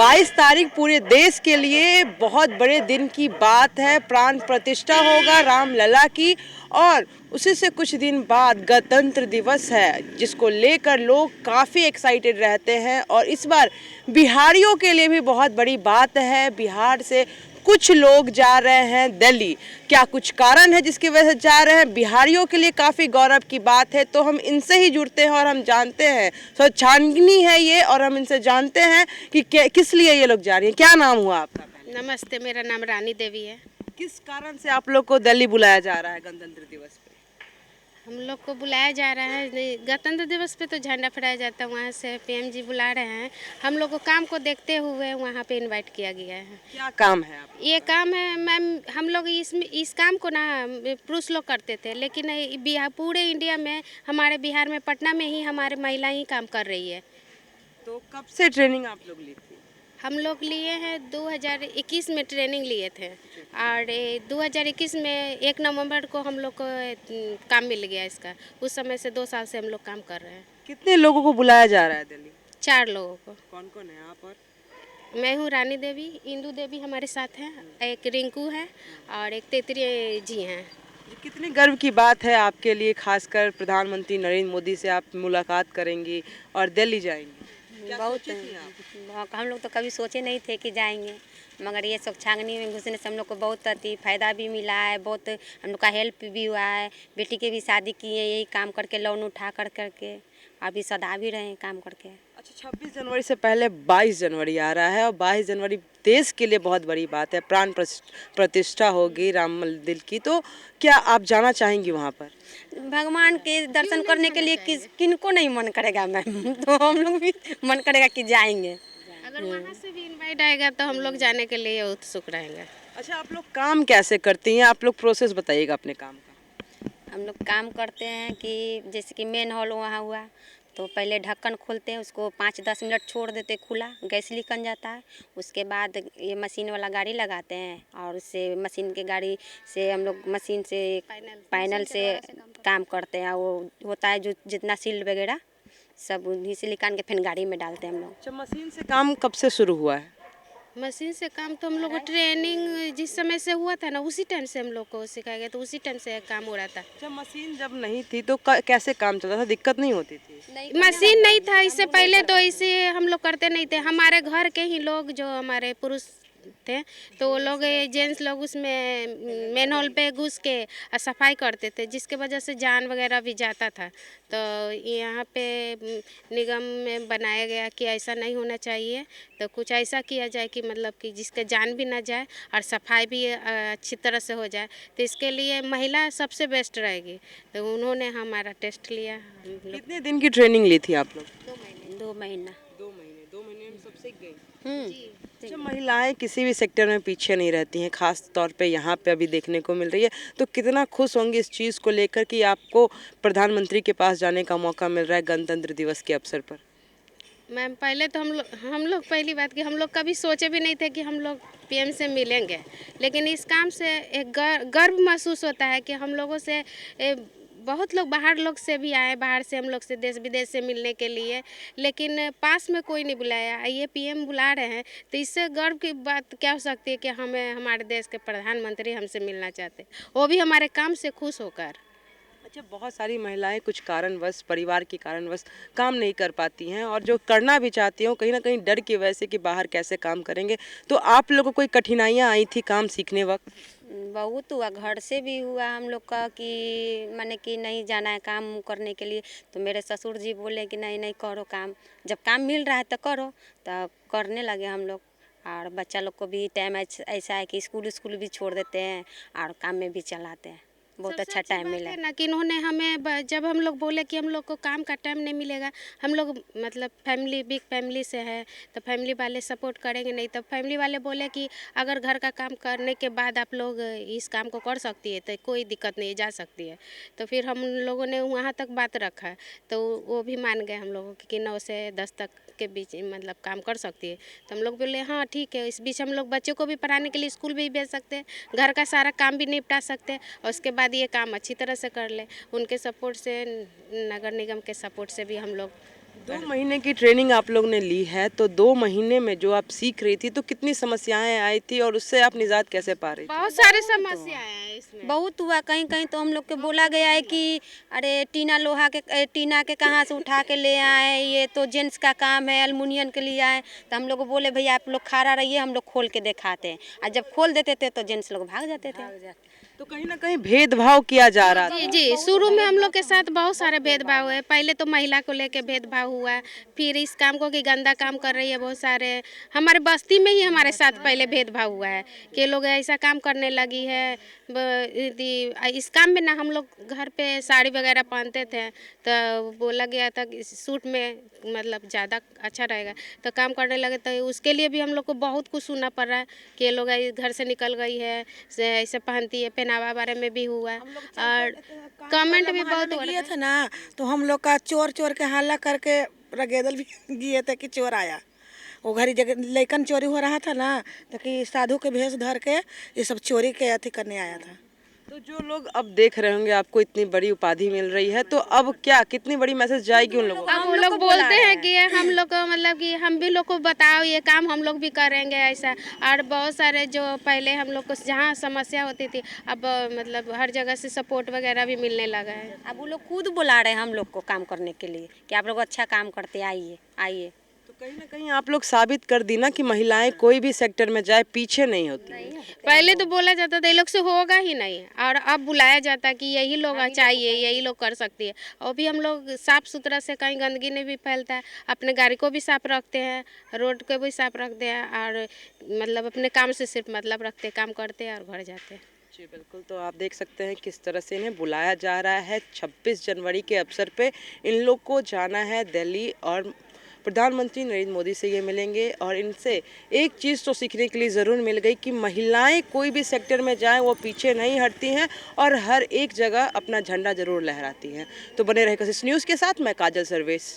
22 तारीख पूरे देश के लिए बहुत बड़े दिन की बात है। प्राण प्रतिष्ठा होगा रामलला की और उसी से कुछ दिन बाद गणतंत्र दिवस है, जिसको लेकर लोग काफ़ी एक्साइटेड रहते हैं। और इस बार बिहारियों के लिए भी बहुत बड़ी बात है। बिहार से कुछ लोग जा रहे हैं दिल्ली। क्या कुछ कारण है जिसकी वजह से जा रहे हैं? बिहारियों के लिए काफ़ी गौरव की बात है। तो हम इनसे ही जुड़ते हैं और हम जानते हैं, तो छाननी है ये, और हम इनसे जानते हैं कि किस लिए ये लोग जा रही हैं। क्या नाम हुआ आपका? नमस्ते, मेरा नाम रानी देवी है। किस कारण से आप लोग को दिल्ली बुलाया जा रहा है गणतंत्र दिवस पे? हम लोग को बुलाया जा रहा है गणतंत्र दिवस पे, तो झंडा फहराया जाता है। वहाँ से पीएम जी बुला रहे हैं। हम लोग को काम को देखते हुए वहाँ पे इनवाइट किया गया है। क्या काम है आप? ये काम है मैम, हम लोग इस काम को ना पुरुष लोग करते थे, लेकिन बिहार पूरे इंडिया में, हमारे बिहार में पटना में ही हमारे महिला ही काम कर रही है। तो कब से ट्रेनिंग आप लोग ली थी? हम लोग लिए हैं 2021 में ट्रेनिंग लिए थे, और 2021 में 1 नवंबर को हम लोग को काम मिल गया इसका। उस समय से 2 साल से हम लोग काम कर रहे हैं। कितने लोगों को बुलाया जा रहा है दिल्ली? 4 लोगों को। कौन कौन है यहाँ पर? मैं हूँ रानी देवी, इंदू देवी हमारे साथ हैं, एक रिंकू है और एक तेतरी जी हैं। ये कितनी गर्व की बात है आपके लिए, खासकर प्रधानमंत्री नरेंद्र मोदी से आप मुलाकात करेंगी और दिल्ली जाएंगी। क्या बहुत सोची थी आप? हम लोग तो कभी सोचे नहीं थे कि जाएंगे, मगर ये सब छावनी में घुसने से हम लोग को बहुत अति फ़ायदा भी मिला है। बहुत हम लोग का हेल्प भी हुआ है। बेटी के भी शादी किए यही काम करके, लोन उठा करके अभी सदा भी रहे हैं काम करके। अच्छा, 26 जनवरी से पहले 22 जनवरी आ रहा है और 22 जनवरी देश के लिए बहुत बड़ी बात है। प्राण प्रतिष्ठा होगी राम मंदिर की। तो क्या आप जाना चाहेंगी वहाँ पर? भगवान के दर्शन करने के लिए किनको नहीं मन करेगा मैम। तो हम लोग भी मन करेगा कि जाएंगे। अगर वहाँ से भी इनवाइट आएगा तो हम लोग जाने के लिए उत्सुक रहेंगे। अच्छा, आप लोग काम कैसे करती हैं? आप लोग प्रोसेस बताइएगा अपने काम का। हम लोग काम करते हैं कि जैसे कि मेन हॉल वहाँ हुआ, तो पहले ढक्कन खोलते हैं, उसको 5-10 मिनट छोड़ देते खुला, गैस लीकन जाता है। उसके बाद ये मशीन वाला गाड़ी लगाते हैं और उससे मशीन के गाड़ी से हम लोग मशीन से पैनल से काम करते हैं। वो होता है जो जितना सील वगैरह सब उन्हीं से निकाल के फिर गाड़ी में डालते हैं हम लोग। अच्छा, मशीन से काम कब से शुरू हुआ है? मशीन से काम तो हम लोग को ट्रेनिंग जिस समय से हुआ था ना, उसी टाइम से हम लोग को सिखाया गया, तो उसी टाइम से काम हो रहा था। जब मशीन जब नहीं थी तो कैसे काम चलता था? दिक्कत नहीं होती थी? मशीन नहीं था इससे पहले, तो इसे हम लोग करते नहीं थे। हमारे घर के ही लोग, जो हमारे पुरुष थे, तो वो लोग जेंट्स लोग उसमें मेन हॉल पे घुस के सफाई करते थे, जिसके वजह से जान वगैरह भी जाता था। तो यहाँ पे निगम में बनाया गया कि ऐसा नहीं होना चाहिए, तो कुछ ऐसा किया जाए कि मतलब कि जिसके जान भी ना जाए और सफाई भी अच्छी तरह से हो जाए। तो इसके लिए महिला सबसे बेस्ट रहेगी। तो उन्होंने हमारा टेस्ट लिया। हम लोग कितने दिन की ट्रेनिंग ली थी आप लोग? 2 महीना। 2 महीने में सब सीख गई। जी। अच्छा, महिलाएं किसी भी सेक्टर में पीछे नहीं रहती हैं, खास तौर पे यहाँ पे अभी देखने को मिल रही है। तो कितना खुश होंगी इस चीज़ को लेकर कि आपको प्रधानमंत्री के पास जाने का मौका मिल रहा है गणतंत्र दिवस के अवसर पर? मैम, पहले तो हम लोग पहली बात कि हम लोग कभी सोचे भी नहीं थे कि हम लोग पीएम से मिलेंगे, लेकिन इस काम से एक गर्व महसूस होता है कि हम लोगों से बहुत लोग बाहर लोग से भी आए, बाहर से हम लोग से देश विदेश से मिलने के लिए, लेकिन पास में कोई नहीं बुलाया। ये पीएम बुला रहे हैं, तो इससे गर्व की बात क्या हो सकती है कि हमें हमारे देश के प्रधानमंत्री हमसे मिलना चाहते, वो भी हमारे काम से खुश होकर। अच्छा, बहुत सारी महिलाएं कुछ कारणवश, परिवार के कारणवश काम नहीं कर पाती हैं और जो करना भी चाहती हैं कहीं ना कहीं डर की वजह से कि बाहर कैसे काम करेंगे। तो आप लोगों को कोई कठिनाइयाँ आई थी काम सीखने वक्त? बहुत हुआ, घर से भी हुआ हम लोग का कि माने कि नहीं जाना है काम करने के लिए। तो मेरे ससुर जी बोले कि नहीं नहीं करो काम, जब काम मिल रहा है तो करो। तब करने लगे हम लोग। और बच्चा लोग को भी टाइम ऐसा है कि स्कूल भी छोड़ देते हैं और काम में भी चलाते हैं। बहुत सबसे अच्छा अच्छी टाइम बात मिला। है ना कि इन्होंने हमें जब हम लोग बोले कि हम लोग को काम का टाइम नहीं मिलेगा, हम लोग मतलब फैमिली बिग फैमिली से है, तो फैमिली वाले सपोर्ट करेंगे नहीं। तो फैमिली वाले बोले कि अगर घर का काम करने के बाद आप लोग इस काम को कर सकती है तो कोई दिक्कत नहीं, जा सकती है। तो फिर हम लोगों ने वहाँ तक बात रखा, तो वो भी मान गए हम लोगों कि 9 से 10 तक के बीच मतलब काम कर सकती है। तो हम लोग बोले हाँ ठीक है। इस बीच हम लोग बच्चों को भी पढ़ाने के लिए स्कूल भी भेज सकते हैं, घर का सारा काम भी निपटा सकते हैं, और उसके बाद ये काम अच्छी तरह से कर ले। उनके सपोर्ट से, नगर निगम के सपोर्ट से भी हम लोग 2 महीने की ट्रेनिंग आप लोग ने ली है, तो 2 महीने में जो आप सीख रही थी तो कितनी समस्याएं आई थी और उससे आप निजात कैसे पा रही थी? बहुत सारी समस्याएं हैं इसमें। बहुत हुआ, कहीं कहीं तो हम लोग के बोला गया है कि अरे टीना के कहाँ से उठा के ले आए, ये तो जेंट्स का काम है, एल्युमिनियम के लिए आए। तो हम लोग को बोले भैया आप लोग खड़ा रहिए, हम लोग खोल के दिखाते हैं। और जब खोल देते थे तो जेंट्स लोग भाग जाते थे। तो कहीं ना कहीं भेदभाव किया जा रहा था। जी जी, शुरू में हम लोग के साथ बहुत सारे भेदभाव हुए। पहले तो महिला को लेके भेदभाव हुआ, फिर इस काम को कि गंदा काम कर रही है बहुत सारे। हमारे बस्ती में ही हमारे साथ पहले भेदभाव हुआ है कि लोग ऐसा काम करने लगी है। इस काम में ना हम लोग घर पे साड़ी वगैरह पहनते थे, तो बोला गया था कि सूट में मतलब ज़्यादा अच्छा रहेगा, तो काम करने लगे। तो उसके लिए भी हम लोग को बहुत कुछ सुनना पड़ रहा है कि ये लोग घर से निकल गई है, ऐसे पहनती है, पहनावा बारे में भी हुआ और कमेंट भी बहुत हो किए थे ना। तो हम लोग का चोर चोर के हल्ला करके रगेदल भी किए थे कि चोर आया। वो घरी जगह लेकिन चोरी हो रहा था ना, तो कि साधु के भेष धर के ये सब चोरी के अथी करने आया था। तो जो लोग अब देख रहे होंगे आपको इतनी बड़ी उपाधि मिल रही है, तो अब क्या कितनी बड़ी मैसेज जाएगी उन लोगों को? अब वो लोग बोलते हैं कि हम लोग को मतलब कि हम भी लोग को बताओ ये काम हम लोग भी करेंगे ऐसा। और बहुत सारे जो पहले हम लोग को जहाँ समस्या होती थी, अब मतलब हर जगह से सपोर्ट वगैरह भी मिलने लगा है। अब वो लोग खुद बुला रहे हैं हम लोग को काम करने के लिए कि आप लोग अच्छा काम करते, आइए आइए। तो कहीं ना कहीं आप लोग साबित कर दी ना कि महिलाएं कोई भी सेक्टर में जाए पीछे नहीं होती। पहले तो बोला जाता था ये लोग से होगा ही नहीं, और अब बुलाया जाता कि यही लोग चाहिए, यही लोग कर सकती है। और भी हम लोग साफ सुथरा से, कहीं गंदगी नहीं भी फैलता है, अपने गाड़ी को भी साफ रखते हैं, रोड को भी साफ रखते हैं, और मतलब अपने काम से सिर्फ मतलब रखते हैं, काम करते हैं और घर जाते हैं। जी बिल्कुल, तो आप देख सकते हैं किस तरह से इन्हें बुलाया जा रहा है। 26 जनवरी के अवसर पे इन लोग को जाना है दिल्ली और प्रधानमंत्री नरेंद्र मोदी से ये मिलेंगे। और इनसे एक चीज़ तो सीखने के लिए ज़रूर मिल गई कि महिलाएं कोई भी सेक्टर में जाएं वो पीछे नहीं हटती हैं और हर एक जगह अपना झंडा ज़रूर लहराती हैं। तो बने रहे कोशिश न्यूज़ के साथ, मैं काजल सर्वेश।